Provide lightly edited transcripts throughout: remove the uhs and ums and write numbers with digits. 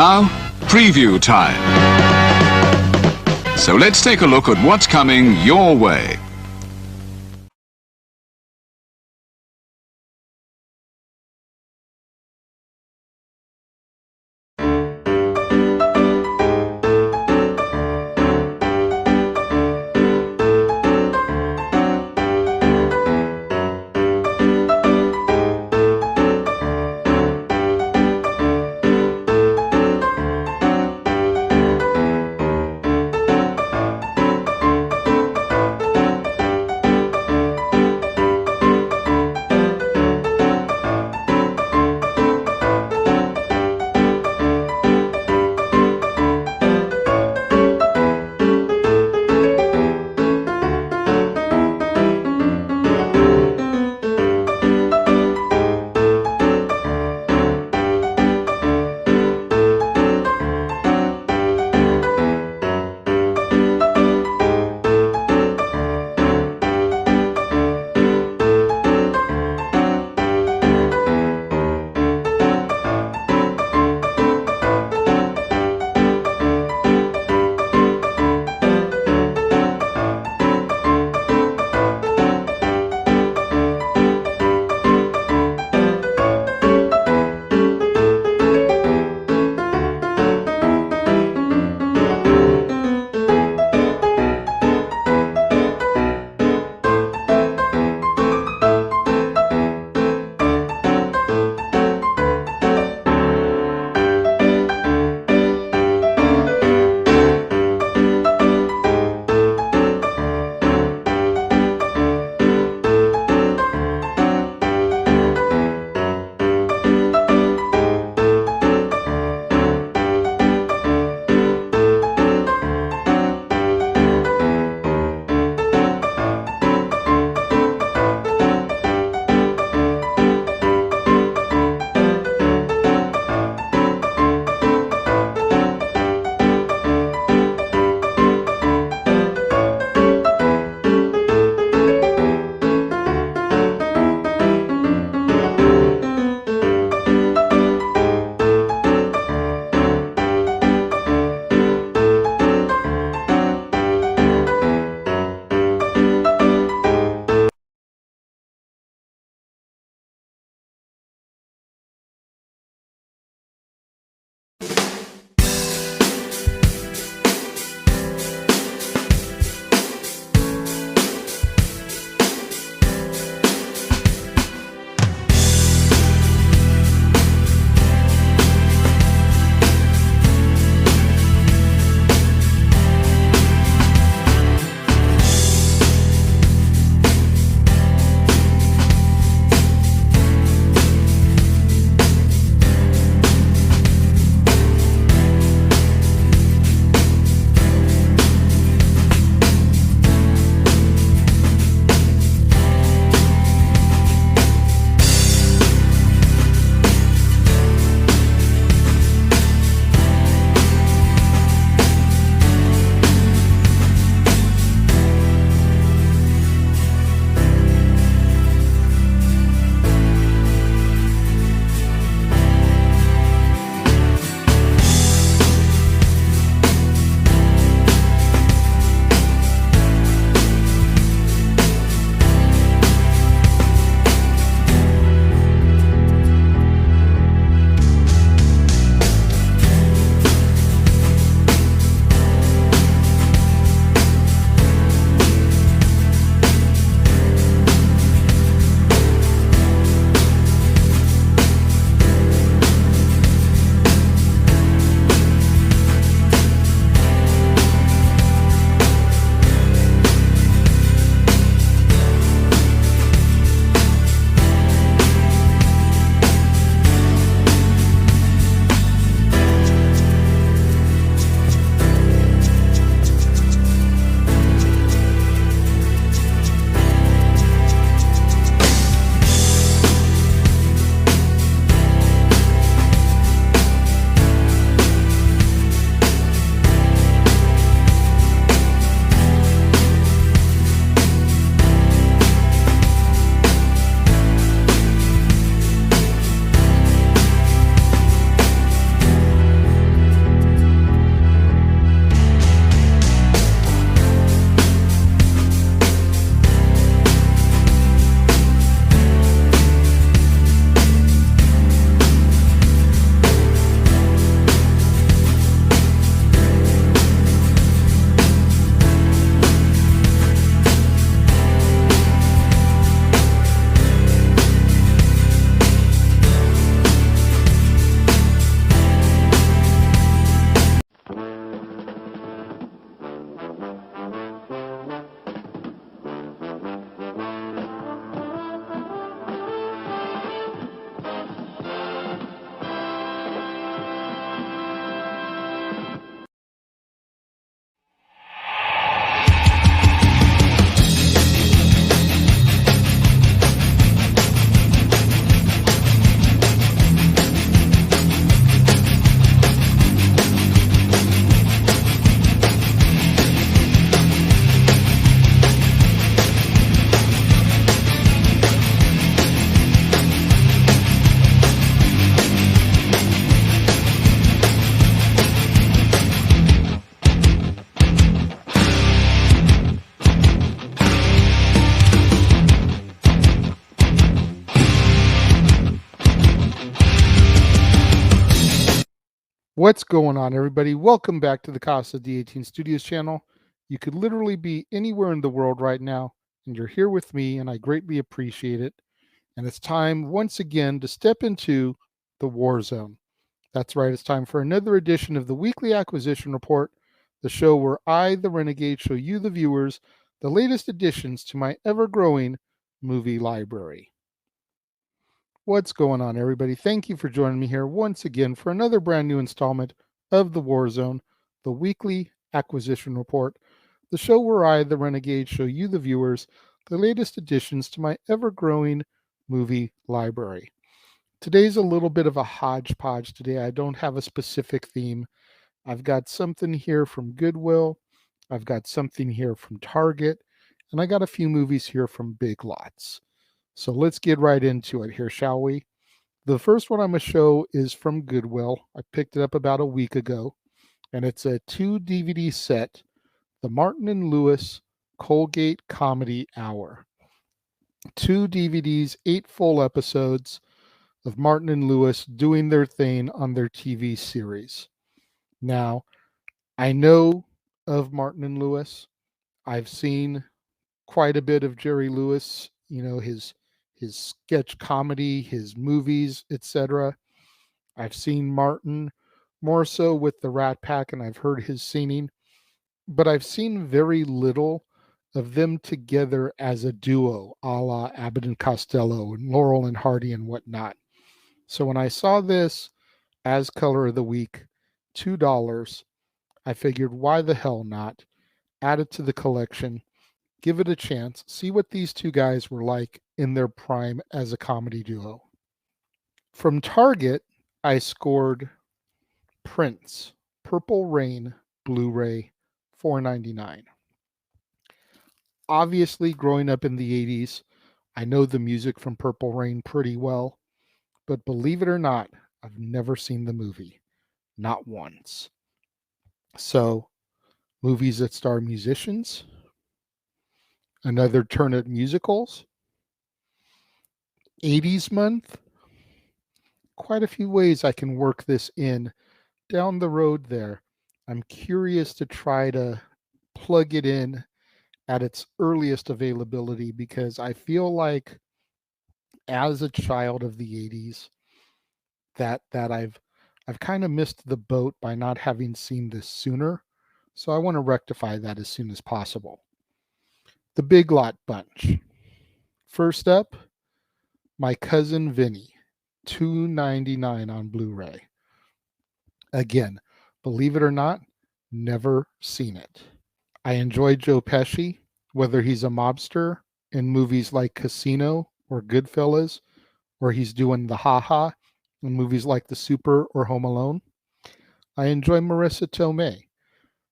Now, preview time. So let's take a look at what's coming your way. What's going on, everybody? Welcome back to the Casa D18 Studios channel. You could literally be anywhere in the world right now, and you're here with me, and I greatly appreciate it. And it's time once again to step into the war zone. That's right, it's time for another edition of the Weekly Acquisition Report, the show where I, the Renegade, show you, the viewers, the latest additions to my ever growing movie library. What's going on, everybody? Thank you for joining me here once again for another brand new installment of The War Zone, the weekly acquisition report, the show where I, the Renegade, show you, the viewers, the latest additions to my ever growing movie library. Today's a little bit of a hodgepodge today. I don't have a specific theme. I've got something here from Goodwill, I've got something here from Target, and I got a few movies here from Big Lots. So let's get right into it here, shall we? The first one I'm going to show is from Goodwill. I picked it up about a week ago, and it's a 2 DVD set, the Martin and Lewis Colgate Comedy Hour. 2 DVDs, 8 full episodes of Martin and Lewis doing their thing on their TV series. Now, I know of Martin and Lewis. I've seen quite a bit of Jerry Lewis, his sketch comedy, his movies, etc. I've seen Martin more so with the Rat Pack, and I've heard his singing, but I've seen very little of them together as a duo, a la Abbott and Costello and Laurel and Hardy and whatnot. So when I saw this as Color of the Week, $2, I figured, why the hell not? Add it to the collection, give it a chance, see what these two guys were like in their prime as a comedy duo. From Target, I scored Prince, Purple Rain, Blu-ray, $4.99. Obviously, growing up in the 80s, I know the music from Purple Rain pretty well, but believe it or not, I've never seen the movie. Not once. So, movies that star musicians, another turn at musicals, 80s month, quite a few ways I can work this in down the road there. I'm curious to try to plug it in at its earliest availability because I feel like as a child of the 80s that I've kind of missed the boat by not having seen this sooner. So I want to rectify that as soon as possible. The Big Lot Bunch. First up, My Cousin Vinny, $2.99 on Blu-ray. Again, believe it or not, never seen it. I enjoy Joe Pesci, whether he's a mobster in movies like Casino or Goodfellas, or he's doing the ha-ha in movies like The Super or Home Alone. I enjoy Marissa Tomei.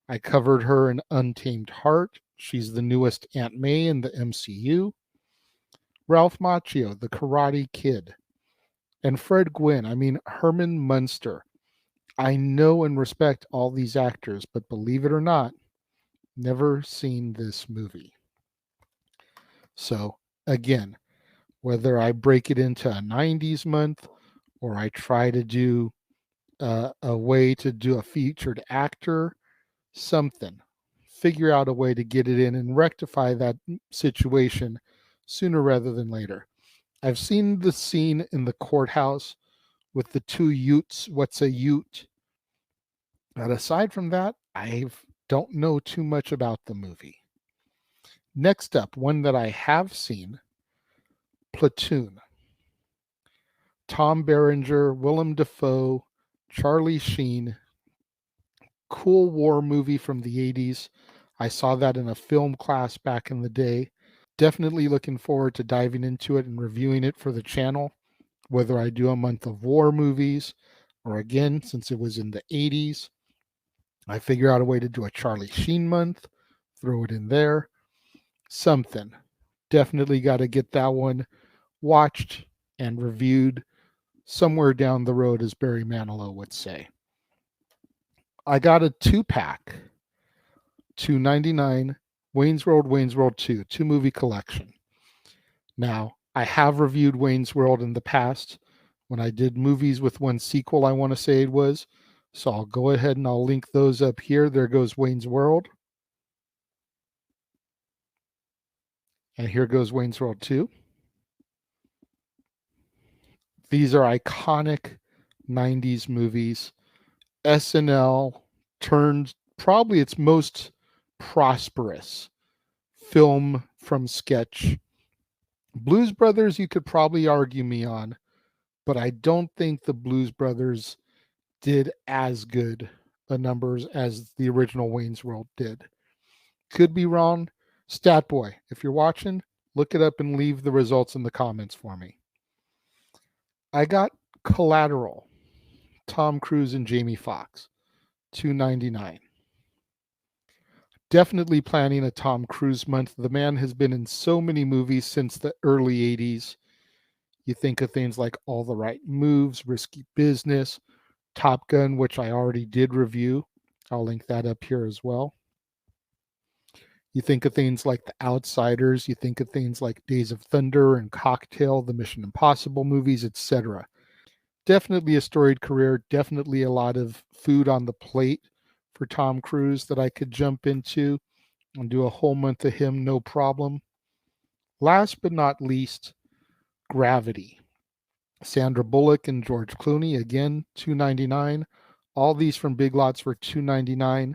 I covered her in Untamed Heart. She's the newest Aunt May in the MCU. Ralph Macchio, the Karate Kid. And Fred Gwynn, Herman Munster. I know and respect all these actors, but believe it or not, never seen this movie. So, again, whether I break it into a 90s month or I try to do a way to do a featured actor, something, figure out a way to get it in and rectify that situation sooner rather than later. I've seen the scene in the courthouse with the two Utes. What's a Ute? But aside from that, I don't know too much about the movie. Next up, one that I have seen, Platoon. Tom Berenger, Willem Dafoe, Charlie Sheen. Cool war movie from the 80s. I saw that in a film class back in the day. Definitely looking forward to diving into it and reviewing it for the channel, whether I do a month of war movies or again, since it was in the 80s, I figure out a way to do a Charlie Sheen month, throw it in there. Something. Definitely got to get that one watched and reviewed somewhere down the road, as Barry Manilow would say. I got a 2-pack, $2.99, Wayne's World 2, 2-movie collection. Now, I have reviewed Wayne's World in the past when I did movies with one sequel, I want to say it was. So I'll go ahead and I'll link those up here. There goes Wayne's World. And here goes Wayne's World 2. These are iconic 90s movies. SNL turned probably its most prosperous film from sketch. Blues Brothers, you could probably argue me on, but I don't think the Blues Brothers did as good a numbers as the original Wayne's World did. Could be wrong. Stat Boy, if you're watching, look it up and leave the results in the comments for me. I got Collateral, Tom Cruise and Jamie Foxx, $2.99. Definitely planning a Tom Cruise month. The man has been in so many movies since the early 80s. You think of things like All the Right Moves, Risky Business, Top Gun, which I already did review. I'll link that up here as well. You think of things like The Outsiders. You think of things like Days of Thunder and Cocktail, the Mission Impossible movies, etc. Definitely a storied career. Definitely a lot of food on the plate for Tom Cruise that I could jump into and do a whole month of him, no problem. Last but not least, Gravity. Sandra Bullock and George Clooney, again, $2.99. All these from Big Lots for $2.99.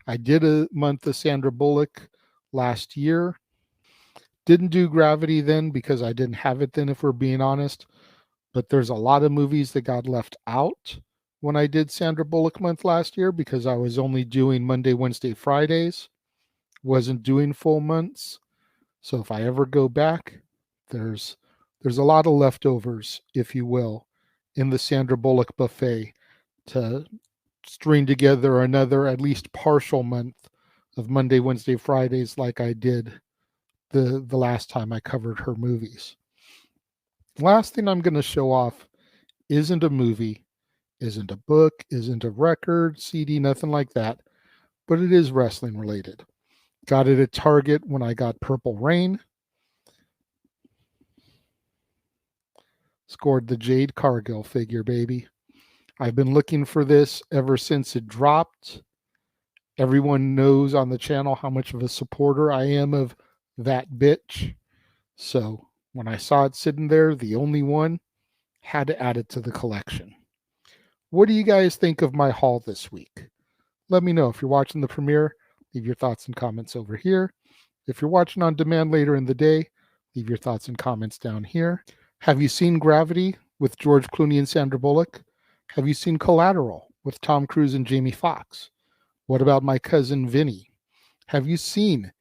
I did a month of Sandra Bullock last year. Didn't do Gravity then because I didn't have it then, if we're being honest. But there's a lot of movies that got left out when I did Sandra Bullock month last year because I was only doing Monday, Wednesday, Fridays. Wasn't doing full months. So if I ever go back, there's a lot of leftovers, if you will, in the Sandra Bullock buffet to string together another at least partial month of Monday, Wednesday, Fridays like I did the last time I covered her movies. Last thing I'm going to show off isn't a movie, isn't a book, isn't a record, CD, nothing like that, but it is wrestling related. Got it at Target when I got Purple Rain. Scored the Jade Cargill figure, baby. I've been looking for this ever since it dropped. Everyone knows on the channel how much of a supporter I am of that bitch. So when I saw it sitting there, the only one, had to add it to the collection. What do you guys think of my haul this week? Let me know. If you're watching the premiere, leave your thoughts and comments over here. If you're watching on demand later in the day, leave your thoughts and comments down here. Have you seen Gravity with George Clooney and Sandra Bullock? Have you seen Collateral with Tom Cruise and Jamie Foxx? What about My Cousin Vinny? Have you seen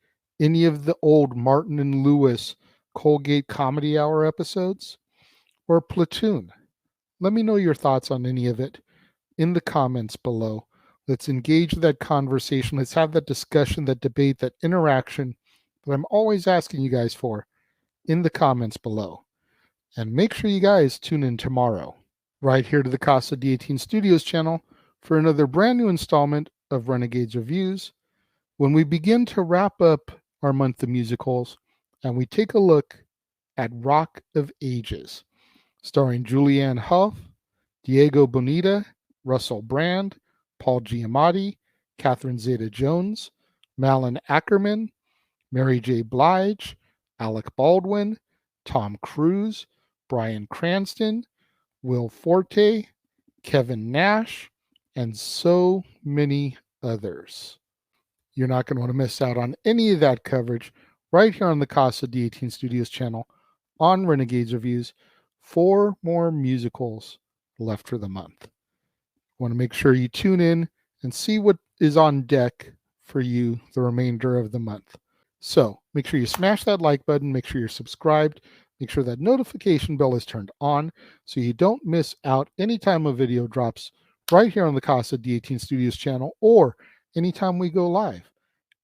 any of the old Martin and Lewis Colgate Comedy Hour episodes? Or Platoon? Let me know your thoughts on any of it in the comments below. Let's engage that conversation. Let's have that discussion, that debate, that interaction that I'm always asking you guys for in the comments below. And make sure you guys tune in tomorrow, right here to the Casa D18 Studios channel for another brand new installment of Renegades Reviews, when we begin to wrap up our month of musicals and we take a look at Rock of Ages, starring Julianne Hough, Diego Boneta, Russell Brand, Paul Giamatti, Catherine Zeta-Jones, Malin Ackerman, Mary J. Blige, Alec Baldwin, Tom Cruise, Bryan Cranston, Will Forte, Kevin Nash, and so many others. You're not going to want to miss out on any of that coverage right here on the Casa D18 Studios channel on Renegades Reviews. 4 more musicals left for the month. Want to make sure you tune in and see what is on deck for you the remainder of the month. So make sure you smash that like button, make sure you're subscribed, make sure that notification bell is turned on so you don't miss out anytime a video drops right here on the Casa D18 Studios channel or anytime we go live,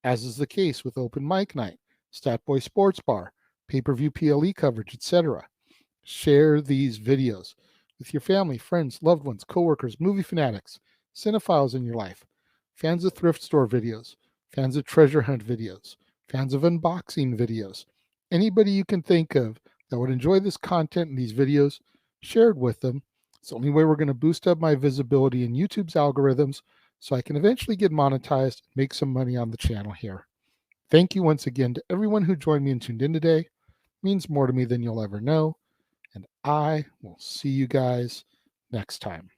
as is the case with Open Mic Night, Statboy Sports Bar, pay-per-view PLE coverage, etc. Share these videos with your family, friends, loved ones, coworkers, movie fanatics, cinephiles in your life, fans of thrift store videos, fans of treasure hunt videos, fans of unboxing videos. Anybody you can think of that would enjoy this content and these videos, share it with them. It's the only way we're going to boost up my visibility in YouTube's algorithms so I can eventually get monetized and make some money on the channel here. Thank you once again to everyone who joined me and tuned in today. It means more to me than you'll ever know. And I will see you guys next time.